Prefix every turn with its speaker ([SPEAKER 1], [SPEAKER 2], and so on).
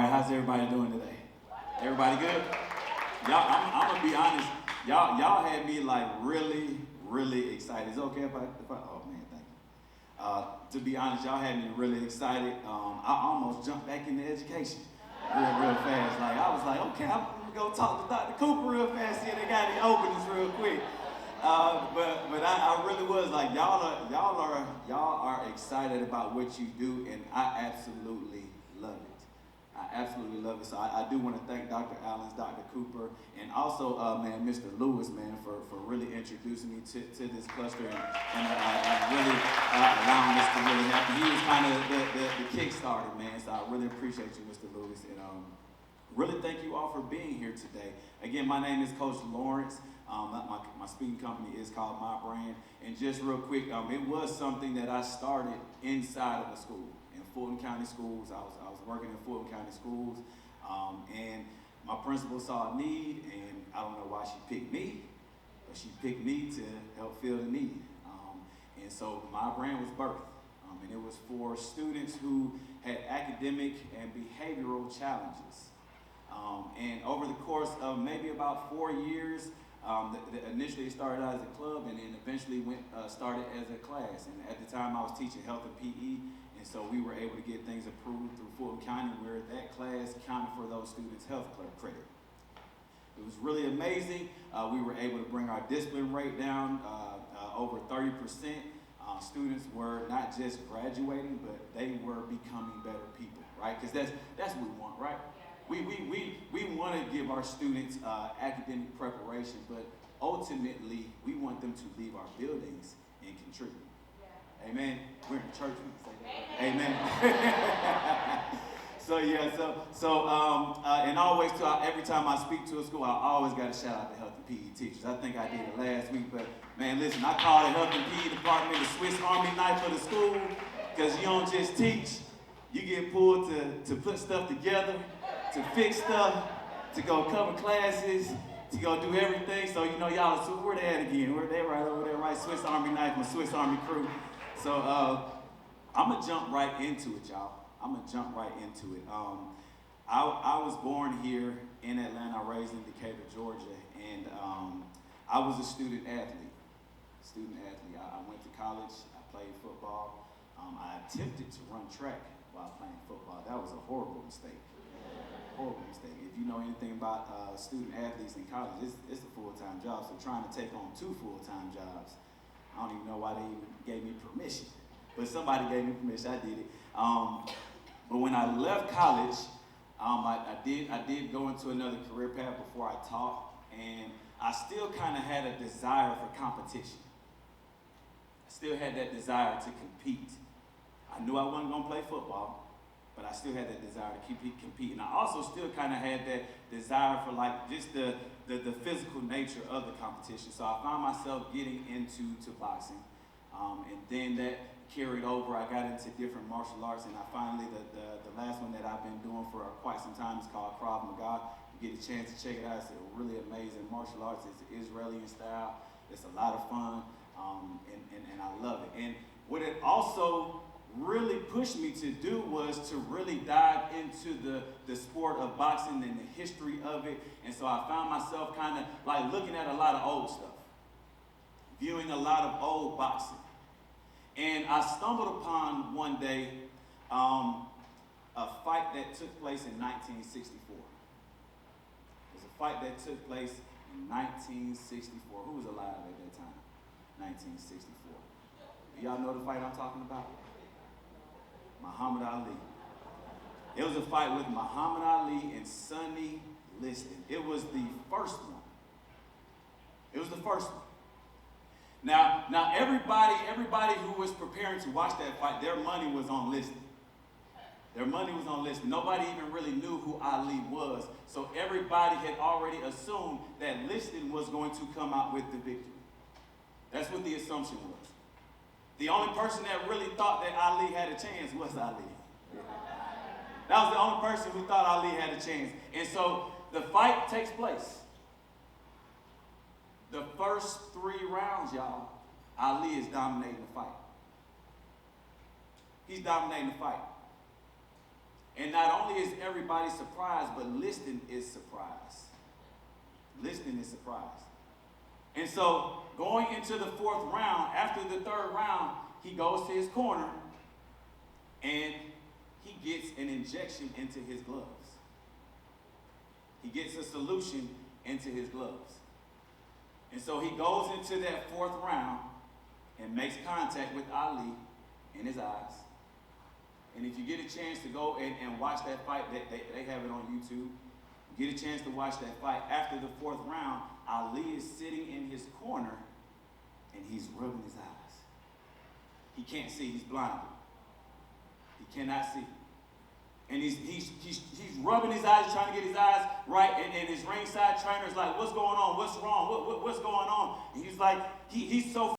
[SPEAKER 1] how's everybody doing today? Everybody good? I'm gonna be honest. Y'all had me like really excited. Is it okay if I oh man, thank you. To be honest, y'all had me really excited. I almost jumped back into education real fast. Like I was like, okay, I'm gonna go talk to Dr. Cooper real fast. See if they got any openings real quick. But I really was like, y'all are excited about what you do, and I absolutely love it. I absolutely love it. So I do want to thank Dr. Allens, Dr. Cooper, and also, man, Mr. Lewis, man, for really introducing me to this cluster and really allowing this to really happen. He was kind of the kickstarter, man, so I really appreciate you, Mr. Lewis, and really thank you all for being here today. Again, my name is Coach Lawrence. My speaking company is called My Brand, and just real quick, it was something that I started inside of a school, in Fulton County Schools. I was working in Fulton County Schools, and my principal saw a need, and I don't know why she picked me, but she picked me to help fill the need. And so My Brand was birthed, and it was for students who had academic and behavioral challenges. And over the course of maybe about 4 years, initially it started out as a club, and then eventually started as a class. And at the time I was teaching health and PE, and so we were able to get things approved through Fulton County where that class counted for those students' health credit. It was really amazing. We were able to bring our discipline rate down over 30%. Students were not just graduating, but they were becoming better people, right? Because that's what we want, right? We want to give our students academic preparation, but ultimately we want them to leave our buildings and contribute. Yeah. Amen. We're in church. We can say that. Amen. And always too, every time I speak to a school, I always got to shout out the health and PE teachers. I think I did it last week, but man, listen, I call the health and PE department the Swiss Army knife of the school, because you don't just teach, you get pulled to put stuff together, to fix stuff, to go cover classes, to go do everything. So, y'all, so where they at again? They're right over there, right? Swiss Army knife, my Swiss Army crew. So I'm going to jump right into it, y'all. I'm going to jump right into it. I was born here in Atlanta, raised in Decatur, Georgia, and I was a student athlete. I went to college, I played football. I attempted to run track while playing football. That was a horrible mistake. If you know anything about student athletes in college, it's a full-time job. So trying to take on 2 full-time jobs, I don't even know why they even gave me permission. But somebody gave me permission, I did it. But when I left college, I did go into another career path before I taught, and I still kind of had a desire for competition. I still had that desire to compete. I knew I wasn't going to play football, but I still had that desire to keep competing. I also still kind of had that desire for like just the physical nature of the competition. So I found myself getting into boxing, and then that carried over. I got into different martial arts, and I finally, the last one that I've been doing for quite some time is called Krav Maga. You get a chance to check it out. It's a really amazing martial arts. It's Israeli in style. It's a lot of fun, and I love it. And what it also really pushed me to do was to really dive into the sport of boxing and the history of it. And so I found myself kind of like looking at a lot of old stuff, viewing a lot of old boxing. And I stumbled upon one day a fight that took place in 1964. It was a fight that took place in 1964. Who was alive at that time? 1964. Do y'all know the fight I'm talking about? Muhammad Ali. It was a fight with Muhammad Ali and Sonny Liston. It was the first one. Now everybody who was preparing to watch that fight, their money was on Liston. Nobody even really knew who Ali was. So everybody had already assumed that Liston was going to come out with the victory. That's what the assumption was. The only person that really thought that Ali had a chance was Ali. That was the only person who thought Ali had a chance. And so the fight takes place. The first 3 rounds, y'all, Ali is dominating the fight. He's dominating the fight. And not only is everybody surprised, but listening is surprised. Listening is surprised. And so, going into the fourth round, after the third round, he goes to his corner and he gets an injection into his gloves. He gets a solution into his gloves. And so he goes into that fourth round and makes contact with Ali in his eyes. And if you get a chance to go and watch that fight, they have it on YouTube. You get a chance to watch that fight. After the fourth round, Ali is sitting in his corner and he's rubbing his eyes. He can't see, he's blinded. He cannot see. And he's rubbing his eyes, trying to get his eyes right, and his ringside trainer's like, what's going on? What's wrong? What's going on? And he's like, he's so